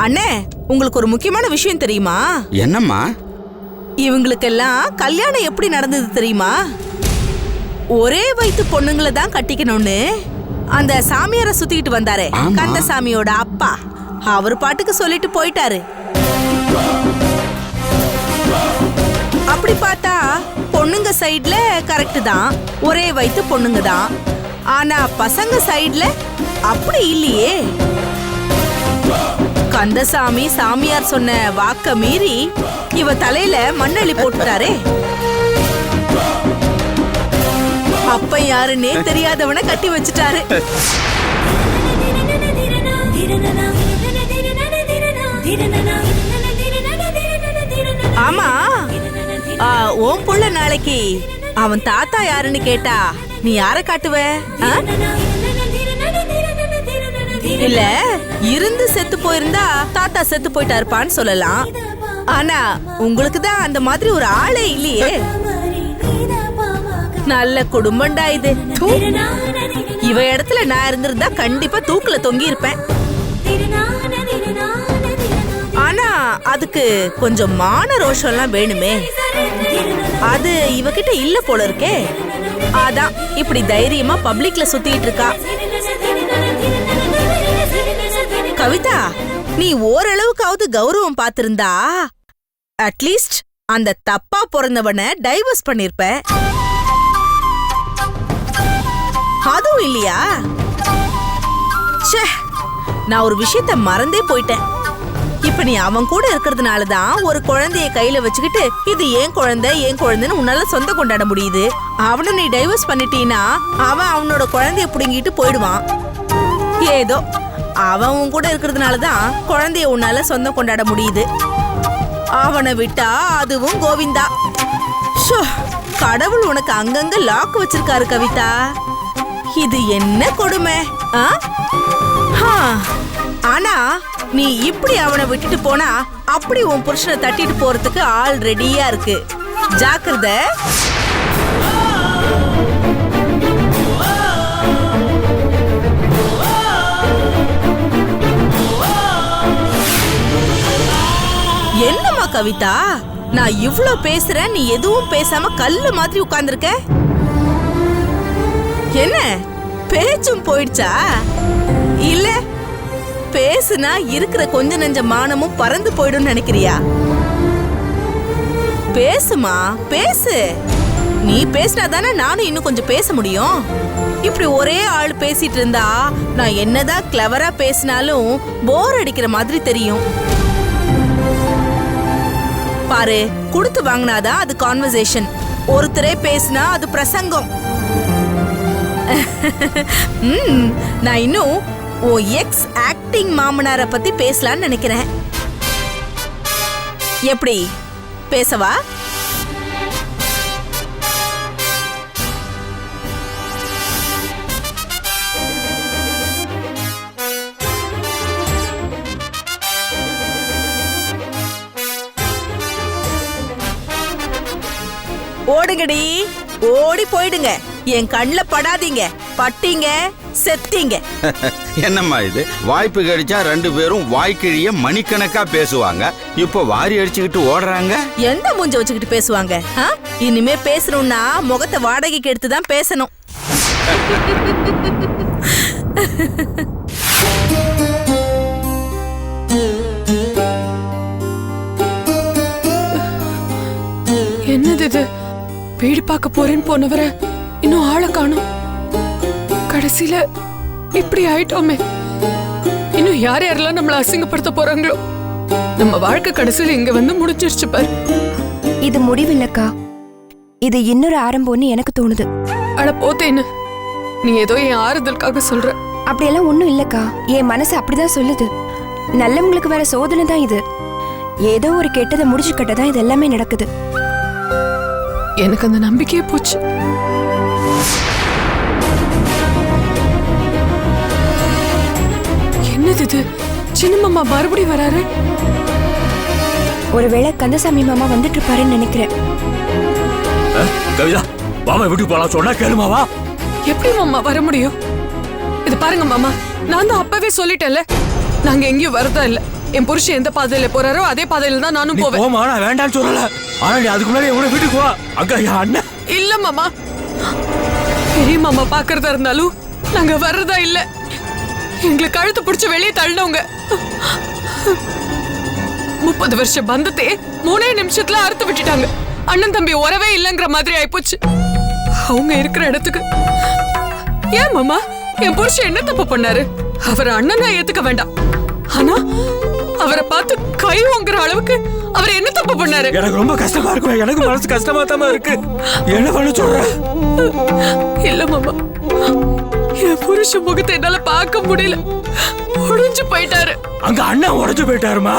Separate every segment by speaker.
Speaker 1: அண்ணே, உங்களுக்கு ஒரு முக்கியமான விஷயம் தெரியுமா?
Speaker 2: என்னம்மா?
Speaker 1: இவங்களுக்கெல்லாம் கல்யாணம் எப்படி நடந்தது தெரியுமா? ஒரே வயித்து பொண்ணுங்களை தான் கட்டிக்கணும்னு அந்த சாமியாரை சுத்திக்கிட்டு வந்தாரே, கந்தசாமியோட அப்பா, அவர் பாட்டுக்கு சொல்லிட்டு போயிட்டாரு. அப்படி பார்த்தா பொண்ணுங்க சைடுல கரெக்ட் தான், ஒரே வயித்து பொண்ணுங்க தான். ஆனா பசங்க சைடுல அப்படி இல்லையே. கந்தசாமி சாமியார் சொன்ன வாக்க மீறி இவ தலையில மண்ணள்ளி போட்டுட்டாரே. அப்ப யாருன்னே தெரியாதவனை கட்டி வச்சுட்டாரு. ஆமா, ஓம் புள்ள நாளைக்கு அவன் தாத்தா யாருன்னு கேட்டா நீ யார காட்டுவ? இல்ல இருந்து செத்து போயிருந்தா தாத்தா செத்து போயிட்டாருப்பான்னு சொல்லலாம். ஆனா உங்களுக்கு தான் அந்த மாதிரி ஒரு ஆளே இல்லையே. நல்ல குடும்பம்டா இது. இவ இடத்துல நான் இருந்திருந்தா கண்டிப்பா தூக்குல தொங்கி இருப்பேன். ஆனா அதுக்கு கொஞ்சம் மான ரோஷம் எல்லாம் வேணுமே. அது இவகிட்ட இல்ல போல இருக்கே. அதான் இப்படி தைரியமா பப்ளிக்ல சுத்திட்டு இருக்கா. கவிதா, நீ ஓரளவுக்காவது கௌரவம் பாத்திருந்தா அட்லீஸ்ட் அந்த தப்பா பிறந்தவனை டைவர்ஸ் பண்ணிருப்ப. அதுவும் இல்லையா? ச்சே, நான் ஒரு விஷயத்த மறந்தே போயிட்டேன். இப்ப நீ அவன் கூட இருக்கிறதுனாலதான் ஒரு குழந்தைய கையில வச்சுக்கிட்டு இது ஏன் குழந்தைன்னு உன்னால சொந்த கொண்டாட முடியுது. அவனை நீ டைவர்ஸ் பண்ணிட்டீன்னா அவன் அவனோட குழந்தைய புடுங்கிட்டு போயிடுவான். ஏதோ அவன் உன் கூட இருக்கிறதுனாலதான் குழந்தைய உன்னால சொந்தம் கொண்டாட முடியுது. அவனை விட்டா அதுவும் கோவிந்தா. கடவுள் உனக்கு அங்கங்க லாக் வச்சிருக்காரு கவிதா. இது என்ன கொடுமை. ஆனா நீ இப்படி அவனை விட்டுட்டு போனா அப்படி உன் புருஷனை தட்டிட்டு போறதுக்கு ஆள் ரெடியா இருக்கு. ஜாக்கிரதை. என்னம்மா கவிதா, நான் இவ்ளோ பேசுறேன், நீ எதுவும் பேசாம கல்லு மாதிரி உட்கார்ந்திருக்க. என்ன பேச்சும் போயிடுச்சா? இல்ல பேசுனா இருக்கிற கொஞ்ச நெஞ்ச மானமும் பறந்து போயிடும் நினைக்கிறியா? பேசுமா, பேசு. நீ பேசினா தானே நானும் இன்னும் கொஞ்சம் பேச முடியும். இப்படி ஒரே ஆள் பேசிட்டு இருந்தா நான் என்னதான் கிளவரா பேசினாலும் போர் அடிக்கிற மாதிரி தெரியும். பாரு, கொடுத்து வாங்கினாதான் அது கான்வர்சேஷன். ஒருத்தரே பேசினா அது பிரசங்கம். நான் இன்னும் ஓ எக்ஸ் ஆக்டிங் மாமனாரை பத்தி பேசலான்னு நினைக்கிறேன். எப்படி பேசவா? ஓடுங்கடி, ஓடி போயிடுங்க. என் கண்ணில் படாதீங்க. பட்டீங்க செத்தீங்க.
Speaker 2: என்னம்மா இது? வாய்ப்பு கிடைச்சா ரெண்டு பேரும் வாய்க்கிழிய மணிக்கணக்கா பேசுவாங்க. இப்ப வாரி அடிச்சுக்கிட்டு ஓடுறாங்க.
Speaker 1: எந்த மூஞ்ச வச்சுக்கிட்டு பேசுவாங்க? இனிமே பேசணும்னா முகத்தை வாடகைக்கு எடுத்துதான் பேசணும்.
Speaker 3: என்னது இது? வீடு பார்க்க போறேன்னு போனவரை இன்னும் ஆளை காணோம். கடைசியில இப்படி ஆயிட்டோமே. இன்னும் யார் யாரெல்லாம் நம்மள அசிங்கப்படுத்த போறாங்களோ. நம்ம வாழ்க்கை கடைசியில இங்க வந்து முடிஞ்சிருச்சு பாரு.
Speaker 4: இது முடிவில்லக்கா, இது இன்னொரு ஆரம்பம்னு எனக்கு தோணுது.
Speaker 3: அட போத்தேன்னு, நீ ஏதோ என் ஆறுதலுக்காக சொல்ற.
Speaker 4: அப்படியெல்லாம் ஒண்ணும் இல்லக்கா, என் மனசு அப்படிதான் சொல்லுது. நல்லவங்களுக்கு வேற சோதனை தான் இது. ஏதோ ஒரு கெட்டதை முடிச்சு கட்டதான் இது எல்லாமே நடக்குது.
Speaker 3: எனக்கு அந்த நம்பிக்கையே போச்சு. என்னது இது? சின்ன மாமா மறுபடியும் வராரு.
Speaker 4: ஒருவேளை கந்தசாமி மாமா வந்துட்டு இருப்பாருன்னு நினைக்கிறேன்.
Speaker 5: கவிதா, மாமா வீட்டுக்கு போலாம் சொன்னா கேளுமாவா?
Speaker 3: எப்படி மாமா வர முடியும்? இது பாருங்க மாமா, நான் தான் அப்பவே சொல்லிட்டேன்ல, நாங்க எங்கேயும் வரதா இல்ல. என் புருஷன் எந்த பாதையில போறாரோ அதே பாதையில தான் நானும் போவேன்.
Speaker 5: போமா, நான் வேண்டாம்னு சொல்லல. ஆனா நீ அதுக்கு முன்னாடி எவ்வளவு வீட்டுக்கு வா. அக்கா என் அண்ணன்.
Speaker 3: இல்ல மாமா, பெரிய மாமா பாக்குறதா இருந்தாலும் நாங்க வர்றதா இல்ல. எங்களை கழுத்து பிடிச்சு வெளியே தள்ளினவங்க 30 வருஷம் பந்தத்தை 3 நிமிஷத்துல அறுத்து விட்டுட்டாங்க. அண்ணன் தம்பி உறவே இல்லங்கிற மாதிரி ஆயிப்போச்சு. அவங்க இருக்கிற இடத்துக்கு ஏன் மாமா என் புருஷன் என்ன தப்பு பண்ணாரு? அவர் அண்ணனா ஏத்துக்க வேண்டாம், ஆனா அவரை பார்த்து கை வாங்குற அளவுக்கு அவர் என்ன தப்பு பண்ணாரு?
Speaker 5: எனக்கு ரொம்ப கஷ்டமா இருக்கு. எனக்கு மனசு கஷ்டமா தான் இருக்கு. என்ன பண்ண சொல்ற?
Speaker 3: இல்ல மாமா, என் புருஷ முகத்தை என்னால பார்க்க முடியல. உடைஞ்சு போயிட்டாரு.
Speaker 5: அங்க அண்ணன் உடைஞ்சு போயிட்டாருமா?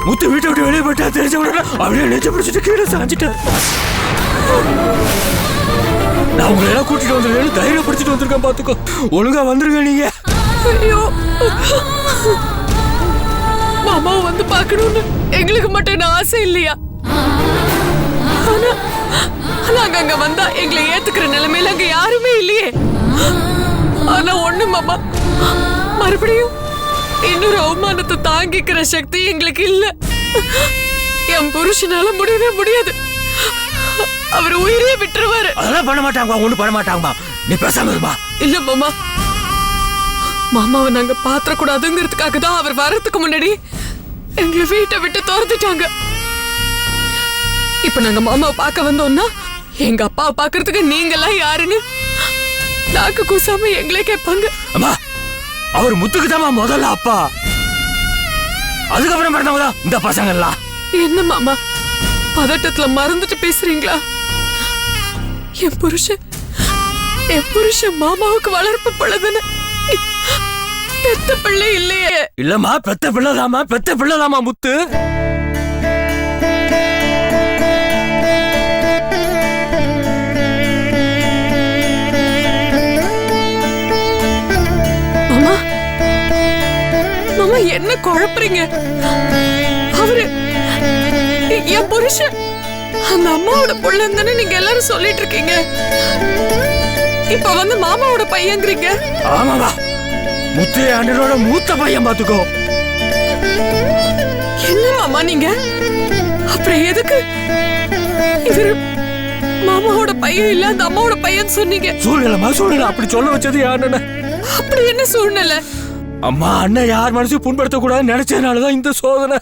Speaker 5: முத்து வீட்டை விட்டு வெளியே போயிட்டா தெரிஞ்ச உடனே அப்படியே நெஞ்ச பிடிச்சிட்டு கீழே சாஞ்சிட்டாரு. நான் உங்களை எல்லாம் கூட்டிட்டு வந்துருக்கேன், தைரியப்படுத்திட்டு வந்திருக்கேன். பாத்துக்கோ, ஒழுங்கா வந்துருங்க நீங்க.
Speaker 3: ஐயோ, மாமாவை வந்து பார்க்கணும்னு எங்களுக்கு மட்டும் என்ன ஆசை இல்லையா? ஆனா நாங்க அங்க வந்தா எங்களை ஏத்துக்கிற நிலைமையில அங்க யாருமே இல்லையே. ஆனா ஒண்ணு மாமா, மறுபடியும் இன்னொரு அவமானத்தை தாங்கிக்கிற சக்தி எங்களுக்கு இல்ல. என் புருஷனால முடியவே முடியாது. அவர் உயிரே விட்டுருவாரு.
Speaker 5: அதெல்லாம் பண்ண மாட்டாங்க, ஒண்ணு பண்ண மாட்டாங்கம்மா. நீ பேசாம இருமா.
Speaker 3: இல்ல மாமா, மாமாவை நாங்க பாத்திர கூடாதுங்கிறதுக்காக தான் அவர் வர்றதுக்கு முன்னாடி எங்களை வீட்டை விட்டு துரத்திட்டாங்க. இப்ப நாங்க மாமாவை பார்க்க வந்தோம்னா எங்க அப்பாவை பாக்குறதுக்கு நீங்கெல்லாம் யாருன்னு நாக்கு கூசாம எங்களே கேட்பாங்க.
Speaker 5: அம்மா, அவர் முத்துக்கு தான் முதல்ல அப்பா, அதுக்கப்புறம் பிறந்தவங்க தான் இந்த பசங்க எல்லாம்.
Speaker 3: என்ன மாமா பதட்டத்துல மறந்துட்டு பேசுறீங்களா? என் புருஷன் மாமாவுக்கு வளர்ப்பு பிள்ளைதானே, பெத்த பிள்ளை இல்லையே.
Speaker 5: இல்லம்மா, பெத்த பிள்ளைதாமா, பெத்த பிள்ளைதாமா முத்து.
Speaker 3: மாமா, மாமா என்ன குழப்பறீங்க? அவரு என் புருஷன், அந்த அம்மாவோட புள்ளன்னு தானே நீங்க எல்லாரும் சொல்லிட்டு இருக்கீங்க. இப்ப வந்து மாமாவோட பையங்கிறீங்க.
Speaker 5: ஆமாவா, முத்து அண்ணனோட மூத்த பையன். பாத்துக்கோ.
Speaker 3: என்ன மாமா நீங்க? அப்புறம் எதுக்கு இவரு மாமாவோட பையன் இல்ல அந்த அம்மாவோட பையன் சொன்னீங்க?
Speaker 5: சூழ்நிலைமா, சூழ்நிலை அப்படி சொல்ல வச்சது அண்ணன.
Speaker 3: அப்படி என்ன சூழ்நிலை?
Speaker 5: அம்மா, அண்ணன் யார் மனசையும் புண்படுத்த கூடாதுன்னு நினைச்சதுனாலதான் இந்த சோதனை.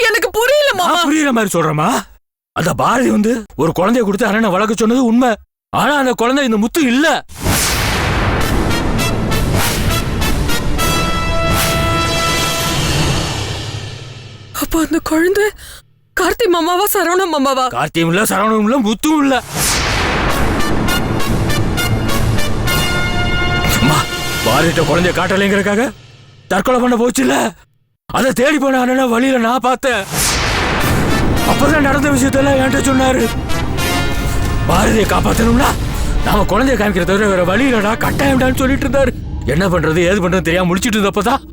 Speaker 3: எனக்கு புரியல மாமா.
Speaker 5: புரியுற மாதிரி சொல்றமா. அந்த பாரதி வந்து ஒரு குழந்தைய கொடுத்து அண்ணனை வளர்க்க சொன்னது உண்மை. ஆனா அந்த குழந்தை இந்த முத்து இல்ல.
Speaker 3: அப்ப அந்த குழந்தை கார்த்தி மாமாவா சரவண மாமாவா?
Speaker 5: கார்த்தியும் இல்ல, சரவணனும் இல்ல, முத்தும் இல்ல. பாரதிட்ட குழந்தைய காட்டலைங்கிறக்காக தற்கொலை பண்ண போச்சுல்ல, அதை தேடி போன அண்ணன வழியில நான் பார்த்தேன். அப்பதான் நடந்த விஷயத்தெல்லாம் என்கிட்ட சொன்னாரு. பாரதியை காப்பாத்தணும்னா நாம குழந்தைய காமிக்கிற தவிர வேற வழி இல்லடா, கட்டாயம்டான்னு சொல்லிட்டு இருந்தாரு. என்ன பண்றது ஏது பண்றது தெரியாம முடிச்சிட்டு இருந்தப்பதான்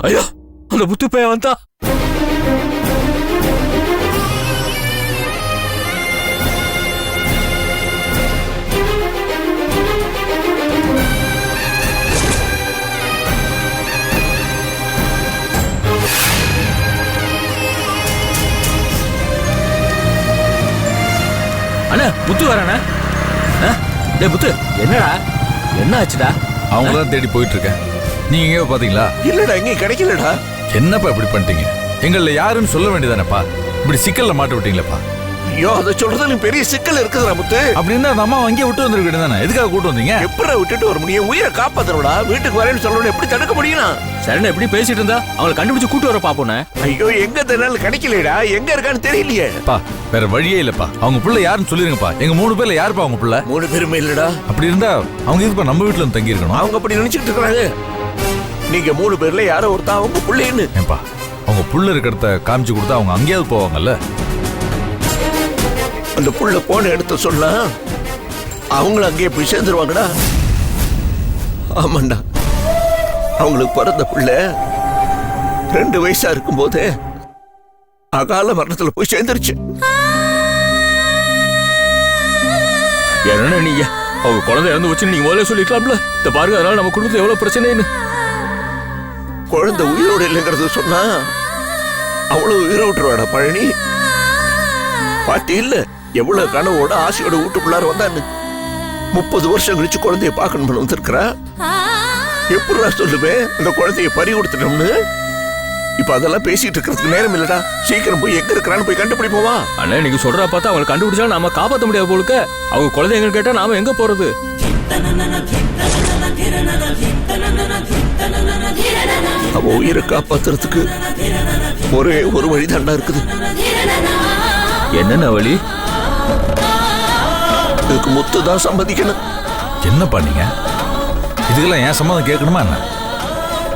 Speaker 5: ஐயோ அந்த புத்து பையன் வந்தா. அண்ணா, புத்து வரானே. டேய் புத்து, என்னடா என்ன ஆச்சுடா?
Speaker 6: அவங்களாம் தேடி போயிட்டு இருக்கேன். நீங்க எங்கேயோ பாத்தீங்களா?
Speaker 7: இல்லடா, எங்கேயும் கிடைக்கலடா.
Speaker 6: என்னப்பா இப்படி பண்ணிட்டீங்க? எங்கள யாருன்னு சொல்ல வேண்டியதானப்பா. இப்படி சிக்கல்ல மாட்ட விட்டீங்களப்பா.
Speaker 7: ஐயோ, அதை சொல்றதுல பெரிய சிக்கல் இருக்குதுடா முத்து.
Speaker 6: அப்படின்னா அந்த அம்மா அங்கேயே விட்டு வந்துருக்க வேண்டியதானே? எதுக்காக கூட்டு வந்தீங்க?
Speaker 7: எப்படா விட்டுட்டு வர முடியும்? உயிரை காப்பாத்தணும்டா. வீட்டுக்கு வரேன்னு சொல்லணும், எப்படி தடுக்க முடியும்?
Speaker 5: சரிண்ணா, எப்படி பேசிட்டு இருந்தா அவங்களை கண்டுபிடிச்சு கூட்டு வர பாப்போண்ணே.
Speaker 7: ஐயோ, எங்க தெரியல கிடைக்கலடா, எங்க இருக்கான்னு தெரியலையே.
Speaker 6: பா, வேற வழியே இல்லப்பா. அவங்க பிள்ளை யாருன்னு சொல்லிருங்கப்பா. எங்க 3 பேர்ல யாருப்பா அவங்க பிள்ளை?
Speaker 7: 3 பேருமே இல்லடா.
Speaker 6: அப்படி இருந்தா அவங்க இதுப்பா நம்ம வீட்டுல வந்து தங்கி இருக்கணும்.
Speaker 7: அவங்க அப்படி நினைச்சிட்டு இருக்காங்க. நீங்க 3 பேர்ல யாரோ ஒருத்தன் அவங்க பிள்ளைன்னு.
Speaker 6: ஏன்பா, அவங்க புள்ள இருக்கிறத காமிச்சு கொடுத்தா அவங்க அங்கேயாவது போவாங்கல்ல.
Speaker 7: அந்த புள்ள போன எடுத்து சொன்னா அவங்களும் அங்கேயே போய் சேர்ந்துருவாங்கடா. ஆமாண்டா, அவங்களுக்கு பிறந்த புள்ள 2 வயசா இருக்கும் போதே அகால மரணத்துல போய் சேர்ந்துருச்சு.
Speaker 5: என்ன நீங்க அவங்க குழந்தை இறந்து வச்சு நீங்க முதல்ல சொல்லிக்கலாம்ல. இந்த பாருங்க, அதனால நம்ம குடும்பத்துல எவ்வளவு பிரச்சனைன்னு.
Speaker 7: குழந்தை உயிரோடு இல்லைங்கிறது சொன்னா அவ்வளவு உயிரை விட்டுருவாடா பழனி. பாட்டி இல்ல எவ்வளவு கனவோட ஆசையோட வீட்டுக்குள்ளார வந்தான்னு 30 வருஷம் கழிச்சு குழந்தைய பார்க்கணும்னு வந்திருக்கிறா. எப்படா சொல்லுவேன் அந்த குழந்தைய பறி கொடுத்துட்டோம்னு? இப்ப அதெல்லாம் பேசிட்டு இருக்கிறதுக்கு நேரம் இல்லடா. சீக்கிரம் போய் எங்க இருக்கிறான்னு போய் கண்டுபிடிப்போமா?
Speaker 5: அண்ணா நீங்க சொல்றா பார்த்தா அவங்க கண்டுபிடிச்சா நாம காப்பாற்ற முடியாது போலுக்க. அவங்க குழந்தை எங்க கேட்டா நாம எங்க போறது?
Speaker 7: அவ உயிரை காப்பாத்துறதுக்கு ஒரே ஒரு வழிதாண்டா இருக்குது.
Speaker 5: என்னென்ன வழி?
Speaker 7: இதுக்கு முத்து தான் சம்மதிக்கணும்.
Speaker 6: என்ன பண்ணீங்க? இதுக்கெல்லாம் ஏன் சம்மதம் கேட்கணுமா என்ன?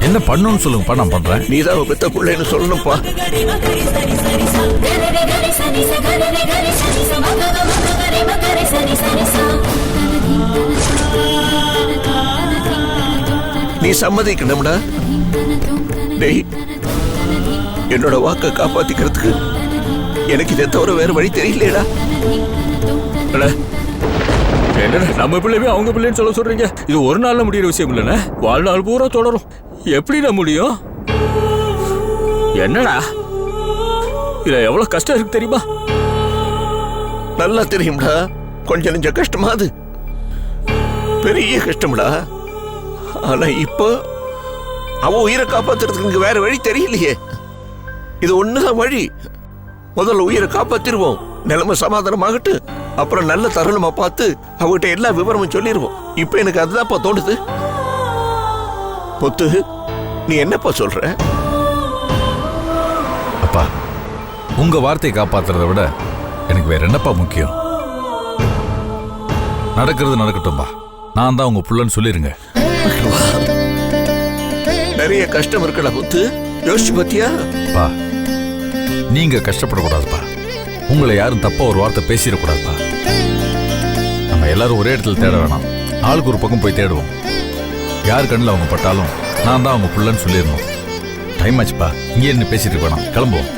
Speaker 6: என்ன பண்ணணும்னு சொல்லுங்கப்பா, நான் பண்றேன்.
Speaker 7: நீதான் அவ பெத்த பிள்ளைன்னு சொல்லணும்ப்பா. நீ சம்மதிக்கணும்டா. டேய், என்னோட வாக்க காப்பாத்திக்கிறதுக்கு எனக்கு இதை தவிர வேற வழி தெரியலடா.
Speaker 5: என்னடா நம்ம பிள்ளைவே அவங்க பிள்ளைன்னு சொல்ல சொல்றீங்க? இது ஒரு நாள்ல முடியிற விஷயம் இல்லைண்ணே, வாழ்நாள் பூரா தொடரும். எப்படிடா முடியும்? என்னடா இதுல எவ்வளவு கஷ்டம் இருக்கு தெரியுமா?
Speaker 7: நல்லா தெரியும்டா. கொஞ்சம் நெஞ்ச கஷ்டமா அது, பெரிய கஷ்டம்டா. ஆனா இப்போ அவ உயிரை காப்பாத்துறதுக்கு இங்க வேற வழி தெரியலையே. இது ஒண்ணுதான் வழி. முதல்ல உயிரை காப்பாத்திருவோம், நிலைமை சமாதானமாகட்டு, அப்புறம் நல்ல தருணமா பார்த்து அவகிட்ட எல்லா விவரமும் சொல்லிடுவோம். இப்ப எனக்கு அதுதான்ப்பா தோணுது. பொத்து, நீ என்னப்பா சொல்ற?
Speaker 6: அப்பா, உங்க வார்த்தையை காப்பாத்துறதை விட எனக்கு வேற என்னப்பா முக்கியம்? நடக்கிறது நடக்கட்டும்பா. நான் தான் உங்க புள்ளன்னு சொல்லிருங்க.
Speaker 7: நிறைய கஷ்டம் இருக்குடா முத்து, யோசிச்சு பாத்தியா?
Speaker 6: பா, நீங்க கஷ்டப்படக்கூடாதுப்பா. உங்களை யாரும் தப்பா ஒரு வார்த்தை பேசிடக்கூடாதுப்பா. நம்ம எல்லாரும் ஒரே இடத்துல தேட வேணாம், ஆளுக்கு ஒரு பக்கம் போய் தேடுவோம். யார் கண்ணில் அவங்க பட்டாலும் நான் தான் அவங்க புள்ளன்னு சொல்லிடணும். டைம் ஆச்சுப்பா, இங்கே இருந்து பேசிட்டு வேணாம், கிளம்புவோம்.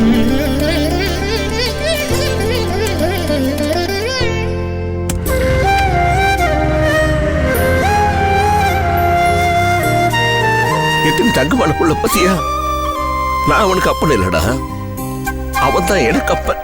Speaker 7: எத்தனை தங்கமான புள்ள பத்தியா? நான் அவனுக்கு அப்பன் இல்லடா, அவன் தான் எனக்கு அப்பன்.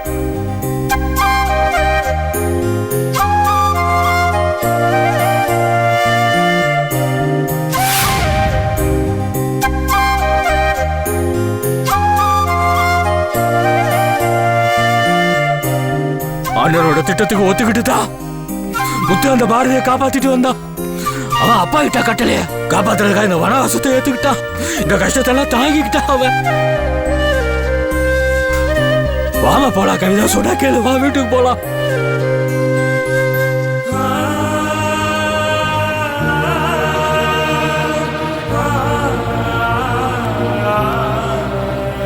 Speaker 5: ஆண்டரோட திட்டத்துக்கு ஒத்துக்கிட்டுதா முத்து அந்த பாரதியை காப்பாத்திட்டு வந்தான். அவன் அப்பா கிட்ட கட்டளைய காப்பாத்துறதுக்காக இந்த வனவாசத்தை ஏத்துக்கிட்டான். இந்த கஷ்டத்தெல்லாம் தாங்கிக்கிட்டான் அவன். வாமா போலாம், கவிதா சொன்னா கேளு, வா வீட்டுக்கு போலாம்.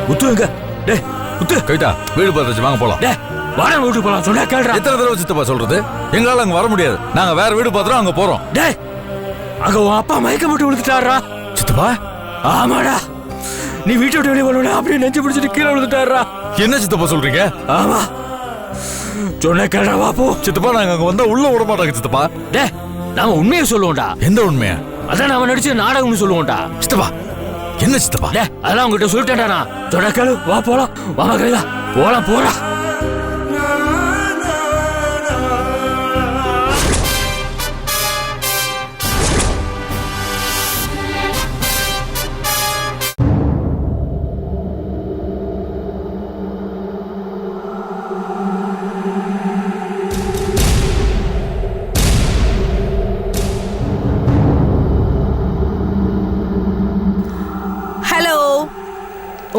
Speaker 5: முத்து எங்க? டே முத்து.
Speaker 6: கவிதா, வீடு பார்த்து வாங்க போலாம்.
Speaker 5: டே வாடா வீட்டுக்கு போலாம், சொன்னா கேளுடா.
Speaker 6: எத்தனை தடவை சித்தப்பா சொல்றது? எங்களால அங்க வர முடியாது, நாங்க வேற வீடு பார்த்துறோம், அங்க போறோம்.
Speaker 5: டே அங்க உன் அப்பா மயக்கம் போட்டு விழுந்துட்டாரா?
Speaker 6: சித்தப்பா?
Speaker 5: ஆமாடா, நீ வீட்டை விட்டு வெளியே போன அப்படியே நெஞ்சு பிடிச்சிட்டு கீழே விழுந்துட்டாரா.
Speaker 6: என்ன சித்தப்பா சொல்றீங்க?
Speaker 5: ஆமா, சொன்ன கேளா, வா போ.
Speaker 6: சித்தப்பா, நாங்க அங்க வந்தா உள்ள விட மாட்டாங்க சித்தப்பா.
Speaker 5: டே நாம உண்மையை சொல்லுவோம்டா.
Speaker 6: எந்த உண்மையா?
Speaker 5: அதான் நாம நடிச்சு நாடகம்னு சொல்லுவோம்டா.
Speaker 6: சித்தப்பா, என்ன சித்தப்பா?
Speaker 5: டே அதெல்லாம் உங்ககிட்ட சொல்லிட்டேன்டா நான். சொன்ன கேளு, வா போலாம். வாமா கைதா, போலாம் போடா.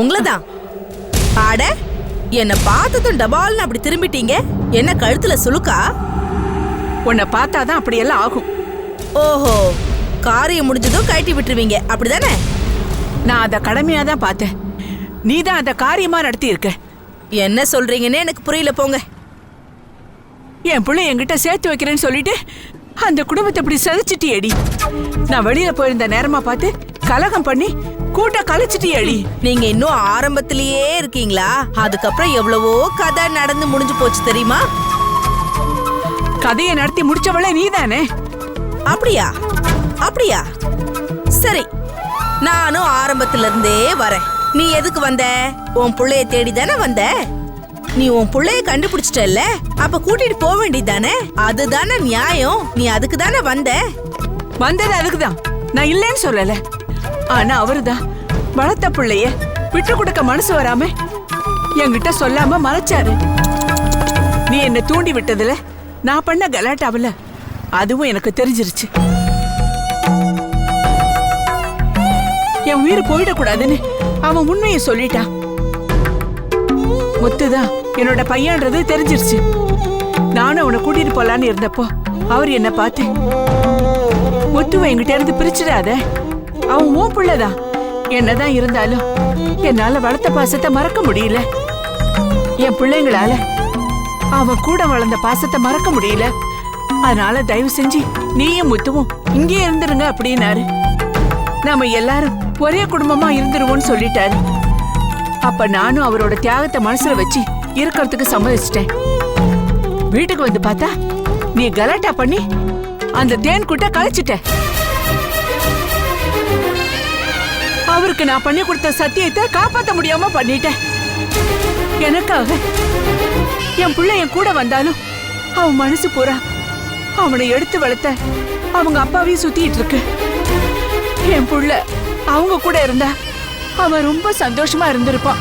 Speaker 1: உங்களதான். ஆட, என்ன பார்த்ததும் டபால்னு அப்படி திரும்பிட்டீங்க. என்ன கழுத்துல சுளுக்கா?
Speaker 8: உன்னை பார்த்தாதான் அப்படியெல்லாம் ஆகும்.
Speaker 1: ஓஹோ, காரியம் முடிஞ்சதும் கழட்டி விட்டுருவீங்க அப்படிதானே?
Speaker 8: நான் அத கடமையா தான் பார்த்தேன். நீ தான் அத காரியமா நடத்தி இருக்க.
Speaker 1: என்ன சொல்றீங்கன்னு எனக்கு புரியல. போங்க.
Speaker 8: என் பிள்ளை என்கிட்ட சேர்த்து வைக்கிறேன்னு சொல்லிட்டு அந்த குடும்பத்தை இப்படி சதிச்சிட்டியேடி. நான் வெளியில போயிருந்த நேரமா பார்த்து கலகம் பண்ணி கூட்ட கலைச்சிட்டியேடி.
Speaker 1: நீங்க இன்னும் ஆரம்பத்திலேயே இருக்கீங்களா? அதுக்கப்புறம் எவ்வளவோ கதை நடந்து முடிஞ்சு போச்சு தெரியுமா?
Speaker 8: கதையை நடத்தி முடிச்சவளே நீ தானே.
Speaker 1: அப்படியா? அப்படியா? சரி, நானும் ஆரம்பத்துல இருந்தே வரேன். நீ எதுக்கு வந்த? உன் புள்ளைய தேடி தானே வந்த. நீ உன் புள்ளைய கண்டுபிடிச்சிட்டல்ல, அப்ப கூட்டிட்டு போக வேண்டியதானே? அதுதானே நியாயம். நீ அதுக்கு தானே வந்த.
Speaker 8: வந்தது அதுக்குதான், நான் இல்லைன்னு சொல்லல. ஆனா அவருதான் வளர்த்த பிள்ளைய விட்டு கொடுக்க மனசு வராம என்கிட்ட சொல்லாம மறைச்சாரு. நீ என்ன தூண்டி விட்டதுல நான் பண்ண கலாட்டாவில அதுவும் எனக்கு தெரிஞ்சிருச்சு. என் உயிர் போயிடக்கூடாதுன்னு அவன் உண்மையை சொல்லிட்டான். முத்துதான் என்னோட பையன்றது தெரிஞ்சிருச்சு. நானும் அவனை கூட்டிட்டு போலான்னு இருந்தப்போ அவர் என்ன பார்த்து, முத்துவை என்கிட்ட இருந்து பிரிச்சிடாத, அவன் உன் பிள்ளைதான். என்னதான் இருந்தாலும் என்னால வளர்த்த பாசத்தை மறக்க முடியல. என் பிள்ளைங்களால அவன் கூட வளர்ந்த பாசத்தை மறக்க முடியல. அதனால தயவு செஞ்சு நீயும் முத்துவும் இங்கே இருந்துருங்க அப்படின்னாரு. நாம எல்லாரும் ஒரே குடும்பமா இருந்துருவோம்னு சொல்லிட்டாரு. அப்ப நானும் அவரோட தியாகத்தை மனசுல வச்சு இருக்கிறதுக்கு சம்மதிச்சிட்டேன். வீட்டுக்கு வந்து பார்த்தா நீ கலாட்டா பண்ணி அந்த தேன் கூட்ட கழிச்சிட்ட. அவருக்கு நான் பண்ணி கொடுத்த சத்தியத்தை காப்பாற்ற முடியாம பண்ணிட்டேன். எனக்காக என் பிள்ளை என் கூட வந்தாலும் அவன் மனசு பூரா அவனை எடுத்து வளர்த்த அவங்க அப்பாவையும் சுத்திட்டு இருக்கு. என் புள்ள அவங்க கூட இருந்தா அவன் ரொம்ப சந்தோஷமா இருந்திருப்பான்.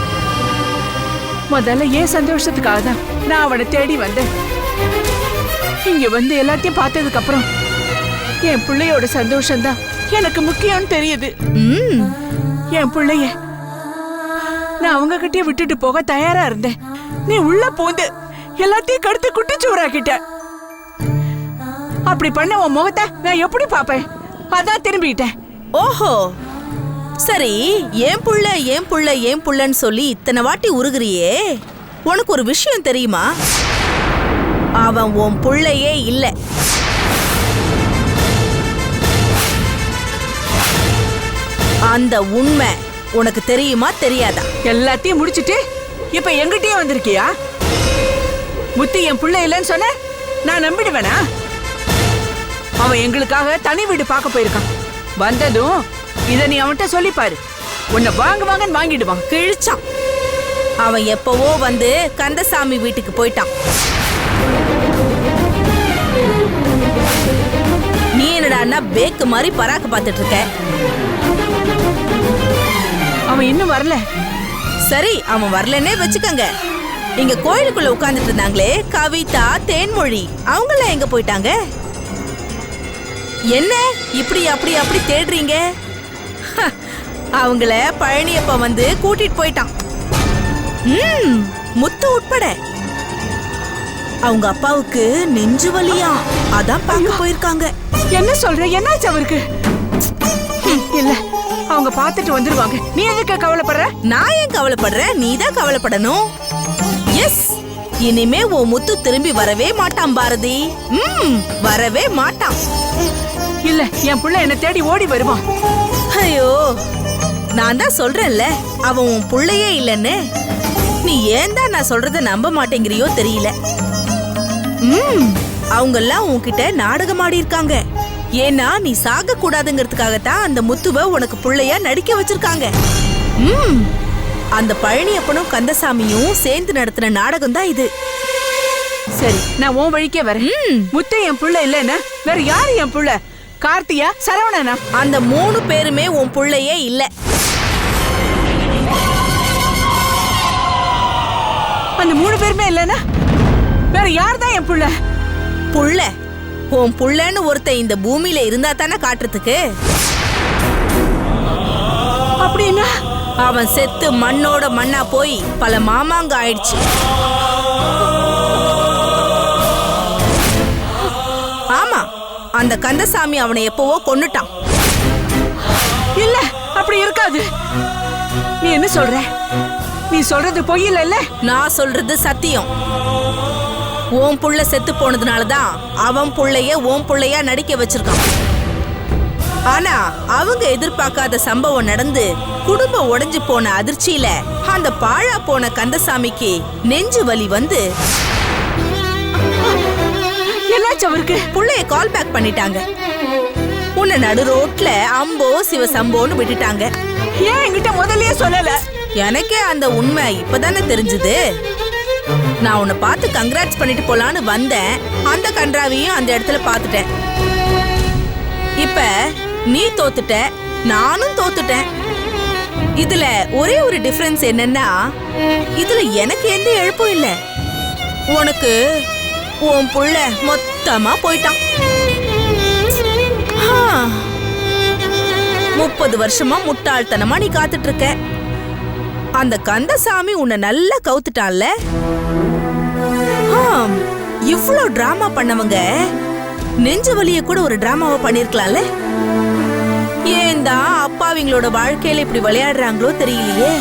Speaker 8: முதல்ல ஏன் சந்தோஷத்துக்காக தான் நான் அவனை தேடி வந்தேன். இங்க வந்து எல்லாத்தையும் பார்த்ததுக்கு அப்புறம் என் பிள்ளையோட சந்தோஷம்தான் எனக்கு முக்கியம்னு தெரியுது. என் பிள்ளைய நான் அவங்க கிட்டே விட்டுட்டு போக தயாரா இருந்தேன். நீ உள்ள போந்து எல்லாத்தையும் கடுத்து குட்டிச்சோறாக்கிட்ட. அப்படி பண்ண உன் முகத்தை நான் எப்படி பாப்பேன்? அதான் திரும்பிட்டேன்.
Speaker 1: ஓஹோ, சரி. ஏன் புள்ள ஏன் புள்ள ஏன் புள்ளன்னு சொல்லி இத்தனை வாட்டி உருகுறியே, உனக்கு ஒரு விஷயம் தெரியுமா? அவன் உன் புள்ளையே இல்ல. அந்த உண்மை உனக்கு தெரியுமா தெரியாதா?
Speaker 8: எல்லாத்தையும் முடிச்சிட்டு இப்ப எங்கிட்டயே வந்திருக்கியா? முத்து என் புள்ள இல்லைன்னு சொன்ன நான் நம்பிடுவேனா? அவன் எங்களுக்காக தனி வீடு பார்க்க போயிருக்கான். வந்ததும் இத நீ அவன்கிட்ட சொல்லிப்பாரு. உன்னை வாங்குவாங்கன்னு வாங்கிடுவான்.
Speaker 1: கிழிச்சான். அவன் எப்பவோ வந்து கந்தசாமி வீட்டுக்கு போயிட்டான். நீ என்னடா பேக்கு மாதிரி பராக்க பார்த்துட்டு இருக்க?
Speaker 8: அவன் இன்னும் வரல.
Speaker 1: சரி, அவன் வரலன்னே வச்சுக்கங்க. இங்க கோயிலுக்குள்ள உட்கார்ந்துட்டு இருந்தாங்களே கவிதா, தேன்மொழி, அவங்களாம் எங்க போயிட்டாங்க? என்ன இப்படி அப்படி அப்படி தேடுறீங்க? அவங்கள பழனியப்ப வந்து கூட்டிட்டு போயிட்டான். முத்து உட்பட. அவங்க அப்பாவுக்கு நெஞ்சு வலியா, அதான் பார்க்க போயிருக்காங்க.
Speaker 8: என்ன சொல்ற? என்னாச்சு அவருக்கு? இல்ல, அவங்க பார்த்துட்டு வந்துருவாங்க. நீ எதுக்கு கவலைப்படுற?
Speaker 1: நான் ஏன் கவலைப்படுறேன்? நீதான் கவலைப்படணும். எஸ், இனிமே உன் முத்து திரும்பி வரவே மாட்டான் பாரதி. வரவே மாட்டான்.
Speaker 8: இல்ல, என் புள்ள என்ன தேடி ஓடி வருவான்.
Speaker 1: ஐயோ, நான் தான் சொல்றேன்ல அவன் உன் புள்ளையே இல்லன்னு. நீ ஏன் தான் நான் சொல்றத நம்ப மாட்டேங்கிறியோ தெரியல. அவங்கெல்லாம் உன்கிட்ட நாடகம் ஆடி இருக்காங்க. ஏன்னா நீ சாக கூடாதுங்கிறதுக்காகத்தான் அந்த முத்துவை உனக்கு புள்ளையா நடிக்க வச்சிருக்காங்க. அந்த பழனியப்பனும் கந்தசாமியும் சேர்ந்து நடத்தின நாடகம் தான் இது.
Speaker 8: சரி, நான் உன் வழிக்கே வரேன். முத்து என் புள்ள இல்லன்னா வேற யாரு என் புள்ள? கார்த்தியா, சரவணனா?
Speaker 1: அந்த 3 பேருமே உன் புள்ளையே இல்ல.
Speaker 8: அந்த 3 பேருமே இல்லன்னா வேற யார் தான் என் புள்ள?
Speaker 1: புள்ள உன் புள்ளன்னு ஒருத்த இந்த பூமியில இருந்தா தானே காட்டுறதுக்கு.
Speaker 8: அப்படின்னா
Speaker 1: அவன் செத்து மண்ணோட மண்ணா போய் பல மாமாங்க ஆயிடுச்சு. ஆமா, அந்த கந்தசாமி அவனை எப்பவோ கொன்னுட்டான்.
Speaker 8: இல்ல, அப்படி இருக்காது. நீ என்ன சொல்ற? நீ சொல்றது பொய் இல்ல?
Speaker 1: நான் சொல்றது சத்தியம். உன் புள்ள செத்து போனதுனாலதான் அவன் புள்ளைய உன் புள்ளையா நடிக்க வச்சிருக்கான். ஆனா அவங்க எதிர்பார்க்காத சம்பவம் நடந்து குடும்பம் உடைஞ்சு போன அதிர்ச்சியில அந்த பாழா போன கந்தசாமிக்கு நெஞ்சு வலி வந்து
Speaker 8: என்னாச்சு அவருக்கு?
Speaker 1: புள்ளைய கால் பேக் பண்ணிட்டாங்க. உன்னை நடு ரோட்ல அம்போ சிவசம்போன்னு விட்டுட்டாங்க.
Speaker 8: ஏன் என்கிட்ட முதல்லயே சொல்லல?
Speaker 1: எனக்கே அந்த உண்மை இப்பதானே தெரிஞ்சது. நான் உன்னை பார்த்து கங்க்ராட்ஸ் பண்ணிட்டு போலான்னு வந்தேன். அந்த கன்றாவையும் அந்த இடத்துல பார்த்துட்டேன். இப்ப நீ தோத்துட்ட, நானும் தோத்துட்டேன். இதுல ஒரே ஒரு டிஃபரன்ஸ் என்னன்னா, இதுல எனக்கு எந்த இழப்பும் இல்ல. உனக்கு உன் புள்ள மொத்தமா போயிட்டான். 30 வருஷமா முட்டாள்தனமா நீ காத்துட்டு இருக்க. அந்த கந்தசாமி உன்னை நல்லா கவுத்துட்டான்ல. இவ்ளோ டிராமா பண்ணவங்க நெஞ்சு வலிய கூட ஒரு டிராமாவை பண்ணிருக்கலாம்ல. ஏன் தான் அப்பாவிங்களோட வாழ்க்கையில இப்படி விளையாடுறாங்களோ தெரியலையே.